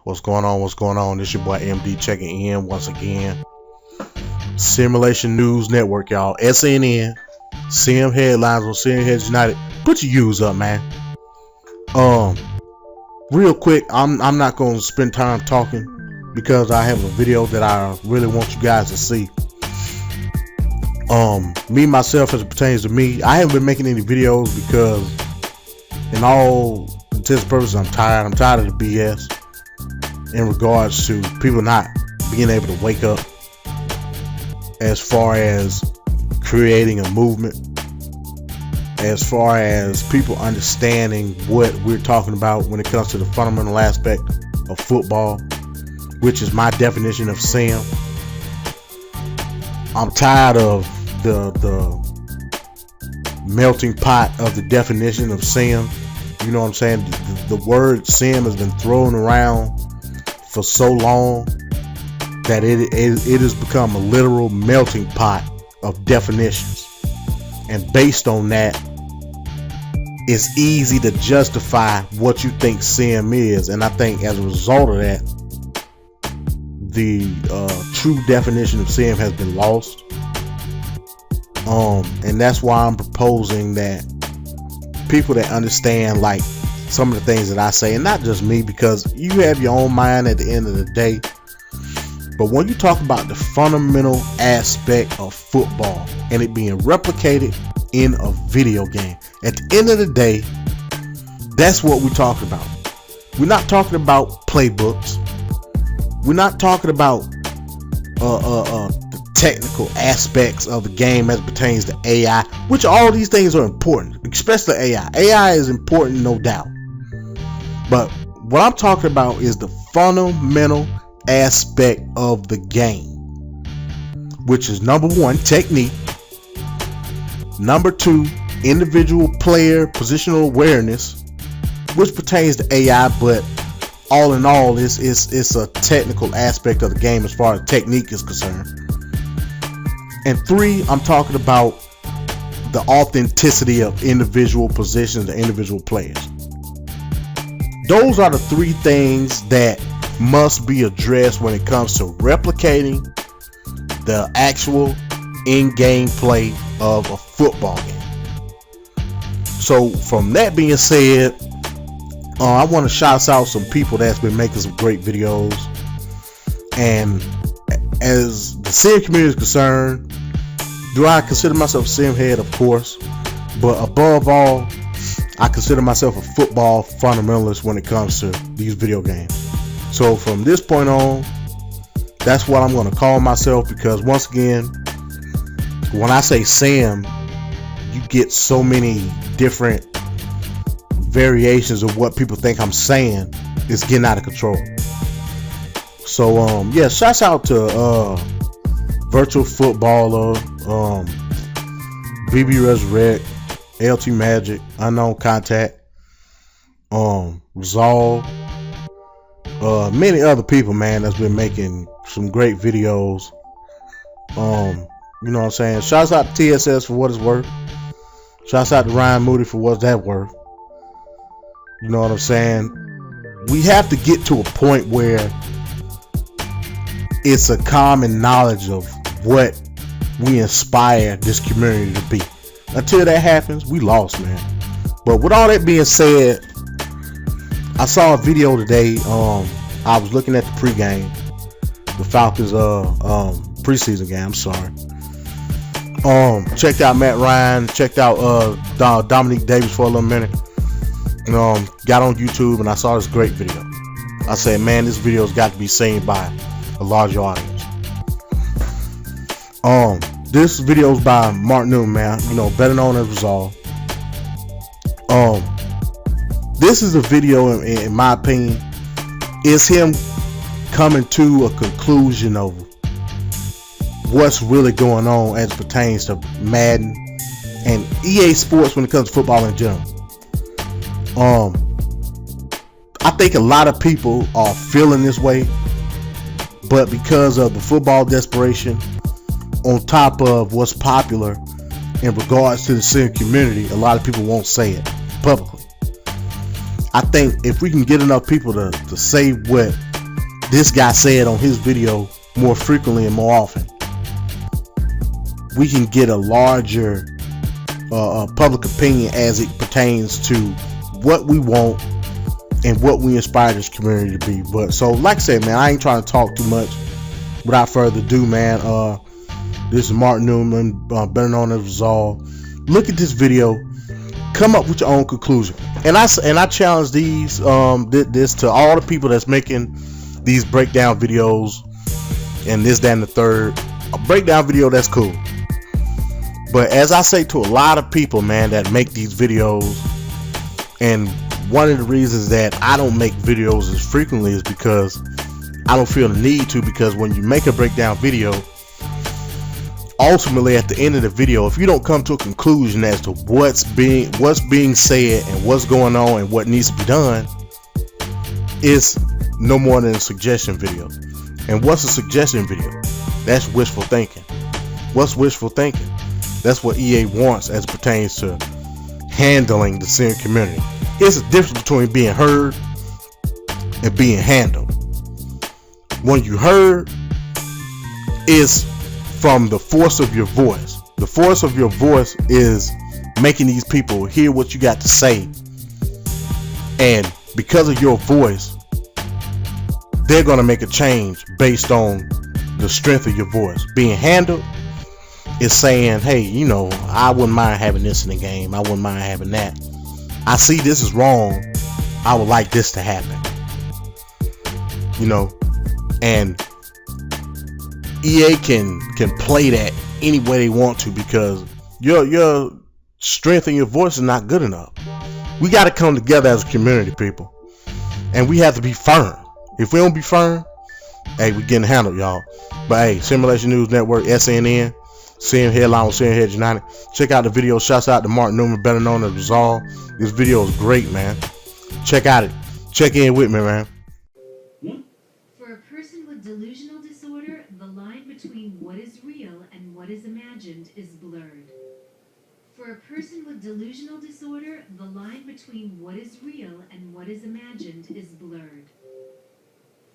What's going on? What's going on? This your boy MD checking in once again. Simulation News Network, y'all. SNN. Sim headlines on Sim Heads United. Put your U's up, man. Real quick, I'm not gonna spend time talking because I have a video that I really want you guys to see. Me myself, as it pertains to me, I haven't been making any videos because, in all intents and purposes, I'm tired. I'm tired of the BS in regards to people not being able to wake up as far as creating a movement, as far as people understanding what we're talking about when it comes to the fundamental aspect of football, which is my definition of sim. I'm tired of the melting pot of the definition of sim. You know what I'm saying? The word sim has been thrown around for so long that it has become a literal melting pot of definitions, and based on that, it's easy to justify what you think sim is. And I think as a result of that, the true definition of sim has been lost. And that's why I'm proposing that people that understand like some of the things that I say, and not just me, because you have your own mind at the end of the day, but when you talk about the fundamental aspect of football and it being replicated in a video game, at the end of the day, that's what we're talking about. We're not talking about playbooks. We're not talking about the technical aspects of the game as it pertains to AI, which all these things are important, especially AI. AI is important, no doubt. But what I'm talking about is the fundamental aspect of the game, which is number one, technique. Number two, individual player positional awareness, which pertains to AI, but all in all, it's a technical aspect of the game as far as technique is concerned. And three, I'm talking about the authenticity of individual positions, the individual players. Those are the three things that must be addressed when it comes to replicating the actual in-game play of a football game. So from that being said, I want to shout out some people that's been making some great videos. And as the sim community is concerned, do I consider myself a sim head? Of course. But above all, I consider myself a football fundamentalist when it comes to these video games. So from this point on, that's what I'm going to call myself, because once again, when I say sim, you get so many different variations of what people think I'm saying. It's getting out of control. So yeah, shouts out to Virtual Footballer, BB Resurrect, LT Magic, Unknown Contact, Resolve, many other people, man, that's been making some great videos. You know what I'm saying? Shouts out to TSS for what it's worth. Shouts out to Ryan Moody for what's that worth. You know what I'm saying? We have to get to a point where it's a common knowledge of what we inspire this community to be. Until that happens, we lost, man. But with all that being said, I saw a video today. I was looking at the pregame, the Falcons preseason game. I'm sorry. Checked out Matt Ryan. Checked out Dominique Davis for a little minute. Got on YouTube and I saw this great video. I said, man, this video's got to be seen by a larger audience. This video's by Mark Newman, man, better known as Resolve. This is a video, in my opinion, is him coming to a conclusion of what's really going on as it pertains to Madden and EA Sports when it comes to football in general. I think a lot of people are feeling this way, but because of the football desperation, on top of what's popular in regards to the sim community, a lot of people won't say it publicly. I think if we can get enough people to say what this guy said on his video more frequently and more often, we can get a larger public opinion as it pertains to what we want and what we inspire this community to be. But so, like I said, man, I ain't trying to talk too much. Without further ado, man, this is Martin Newman, better known as Resolve. Look at this video, come up with your own conclusion, and I challenge this to all the people that's making these breakdown videos and this, that, and the third. A breakdown video, that's cool, but as I say to a lot of people, man, that make these videos, and one of the reasons that I don't make videos as frequently is because I don't feel the need to, because when you make a breakdown video, ultimately at the end of the video, if you don't come to a conclusion as to what's being said and what's going on and what needs to be done, it's no more than a suggestion video. And what's a suggestion video? That's wishful thinking. What's wishful thinking? That's what EA wants as it pertains to handling the senior community. It's a difference between being heard and being handled. When you heard is from the force of your voice. The force of your voice is making these people hear what you got to say, and because of your voice, they're going to make a change based on the strength of your voice. Being handled is saying, hey, you know, I wouldn't mind having this in the game, I wouldn't mind having that, I see this is wrong, I would like this to happen, you know. And EA can play that any way they want to, because your strength and your voice is not good enough. We got to come together as a community, people, and we have to be firm. If we don't be firm, hey, we getting handled, y'all. But hey, Simulation News Network, SNN, CM Headline with CM Head United. Check out the video. Shouts out to Martin Newman, better known as Resolve. This video is great, man. Check out it. Check in with me, man. For a person with delusional disorder, the line between what is real and what is imagined is blurred. For a person with delusional disorder, the line between what is real and what is imagined is blurred.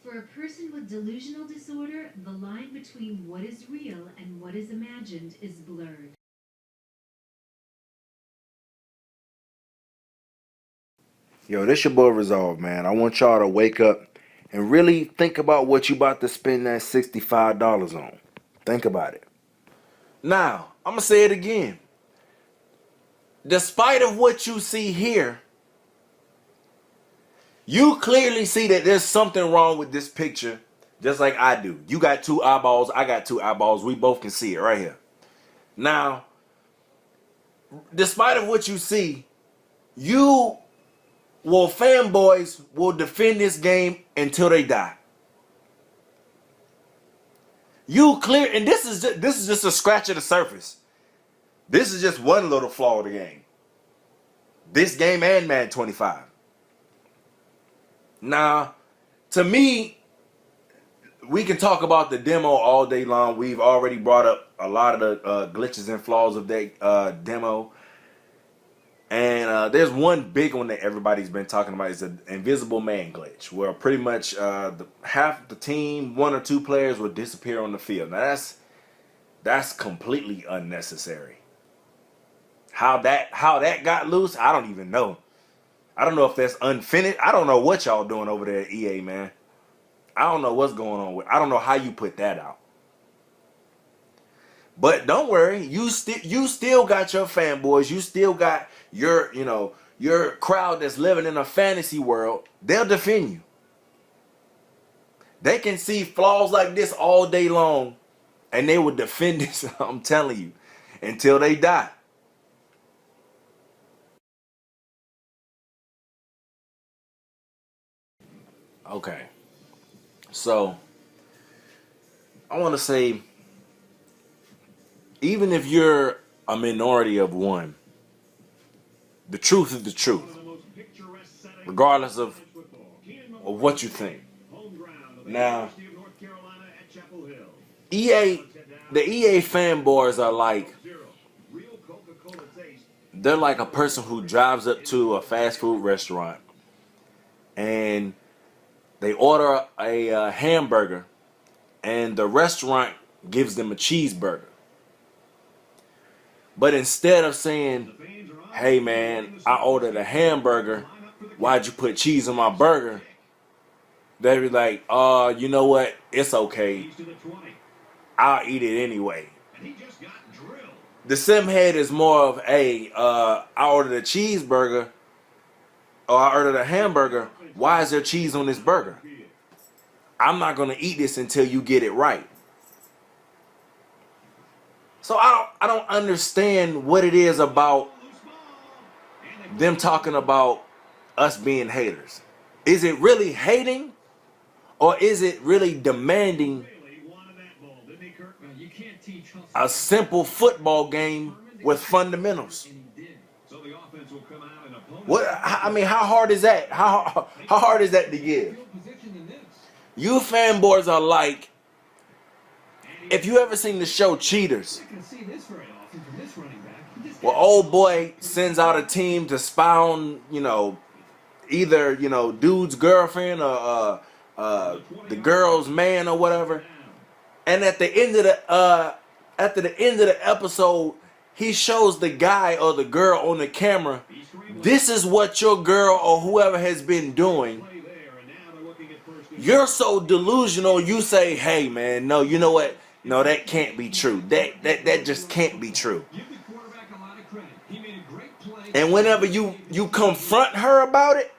For a person with delusional disorder, the line between what is real and what is imagined is blurred. Yo, this your boy Resolve, man. I want y'all to wake up and really think about what you about to spend that $65 on. Think about it. Now, I'm going to say it again. Despite of what you see here, you clearly see that there's something wrong with this picture, just like I do. You got two eyeballs, I got two eyeballs. We both can see it right here. Now, despite of what you see, fanboys will defend this game until they die. You clear, and this is just a scratch of the surface. This is just one little flaw of the game. This game and Madden 25. Now, to me, we can talk about the demo all day long. We've already brought up a lot of the glitches and flaws of that demo. And there's one big one that everybody's been talking about, is the invisible man glitch, where pretty much half the team, one or two players, will disappear on the field. Now that's completely unnecessary. How that got loose, I don't even know. I don't know if that's unfinished. I don't know what y'all doing over there at EA, man. I don't know what's going on with. I don't know how you put that out. But don't worry, you still got your fanboys. You still got your crowd that's living in a fantasy world. They'll defend you. They can see flaws like this all day long, and they will defend this, I'm telling you, until they die. Okay. So, I want to say, even if you're a minority of one, the truth is the truth, regardless of what you think. Now, the EA fanboys are like, they're like a person who drives up to a fast food restaurant and They order a hamburger, and the restaurant gives them a cheeseburger. But instead of saying, hey man, I ordered a hamburger, why'd you put cheese on my burger? They be like, you know what? It's okay. I'll eat it anyway. The simhead is more of, hey, I ordered a cheeseburger, or I ordered a hamburger. Why is there cheese on this burger? I'm not going to eat this until you get it right. So I don't understand what it is about them talking about us being haters. Is it really hating, or is it really demanding a simple football game with fundamentals? What, I mean, how hard is that? How hard is that to give? You fanboys are like, if you ever seen the show Cheaters, well, old boy sends out a team to spy on, either, dude's girlfriend or the girl's man or whatever. And at the end of after the end of the episode, he shows the guy or the girl on the camera, this is what your girl or whoever has been doing. You're so delusional, you say, hey man, no, you know what? No, that can't be true. That just can't be true. And whenever you confront her about it,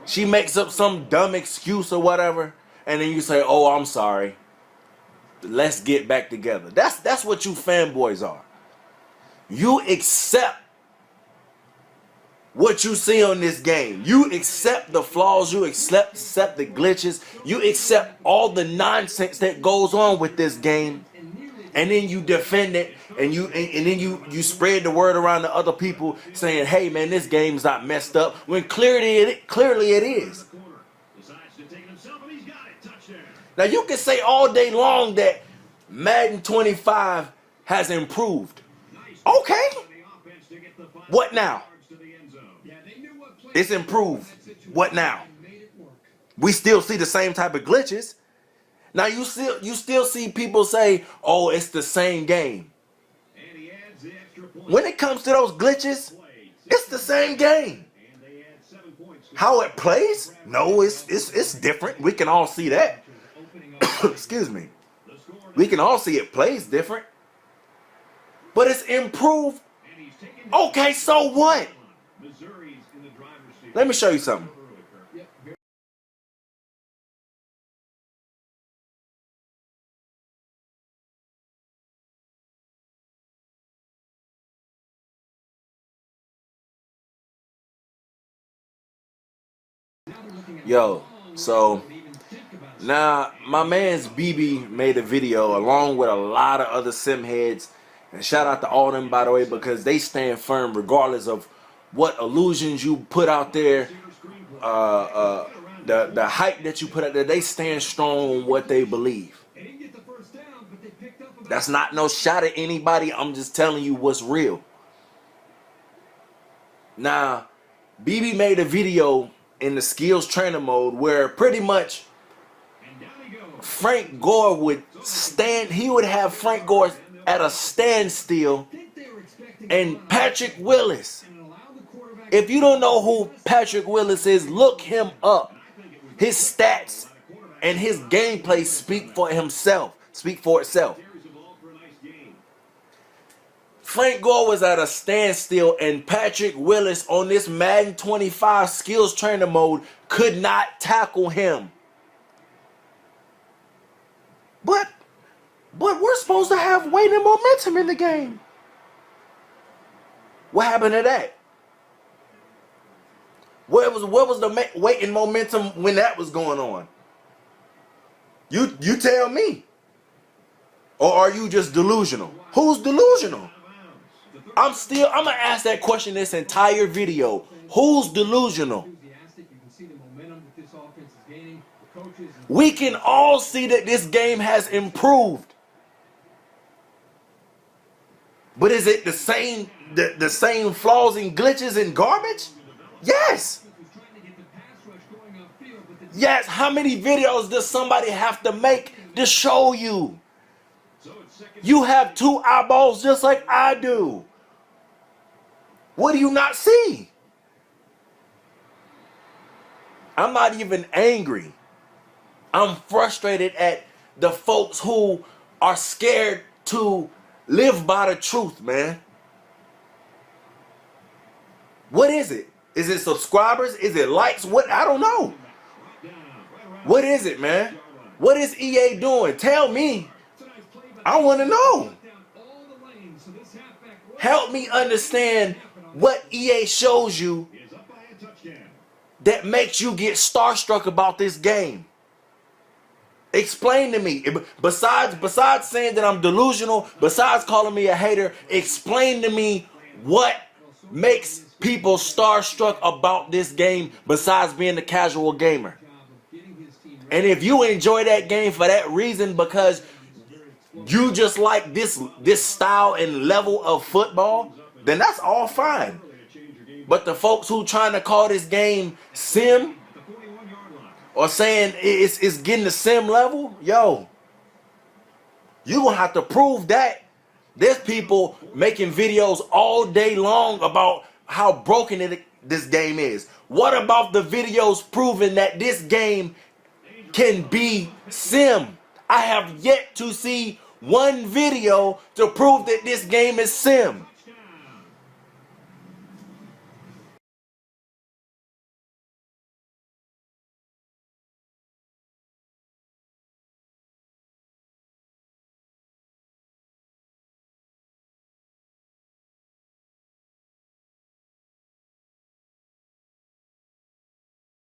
she makes up some dumb excuse or whatever, and then you say, oh, I'm sorry. Let's get back together. That's what you fanboys are. You accept what you see on this game. You accept the flaws. You accept the glitches. You accept all the nonsense that goes on with this game, and then you defend it, and then you spread the word around to other people saying, hey man, this game's not messed up, when clearly it is. Now you can say all day long that Madden 25 has improved. Okay. What now? It's improved. What now? We still see the same type of glitches. Now you still see people say, oh, it's the same game. When it comes to those glitches, it's the same game. How it plays? No, it's different. We can all see that. Excuse me. We can all see it plays different. But it's improved. Okay, so what? Let me show you something. Yo, so now my man's BB made a video along with a lot of other sim heads, and shout out to all them, by the way, because they stand firm regardless of what illusions you put out there, the hype that you put out there. They stand strong on what they believe. That's not no shot at anybody. I'm just telling you what's real. Now, BB made a video in the skills trainer mode where pretty much Frank Gore would have Frank Gore at a standstill, and Patrick Willis. If you don't know who Patrick Willis is, look him up. His stats and his gameplay speak for itself. Frank Gore was at a standstill, and Patrick Willis on this Madden 25 skills trainer mode could not tackle him. But we're supposed to have weight and momentum in the game. What happened to that? Where was the weight and momentum when that was going on? You tell me. Or are you just delusional? Who's delusional? I'm gonna ask that question this entire video. Who's delusional? We can all see that this game has improved. But is it the same flaws and glitches and garbage? Yes. Yes, how many videos does somebody have to make to show you? You have 2 eyeballs just like I do. What do you not see? I'm not even angry. I'm frustrated at the folks who are scared to live by the truth, man. What is it? Is it subscribers? Is it likes? What? I don't know. What is it, man? What is EA doing? Tell me. I want to know. Help me understand what EA shows you that makes you get starstruck about this game. Explain to me. Besides saying that I'm delusional, besides calling me a hater, explain to me what makes people starstruck about this game besides being a casual gamer. And if you enjoy that game for that reason because you just like this style and level of football, then that's all fine. But the folks who trying to call this game sim or saying it's getting the sim level, yo, you gonna have to prove that. There's people making videos all day long about how broken this game is. What about the videos proving that this game can be sim? I have yet to see one video to prove that this game is sim.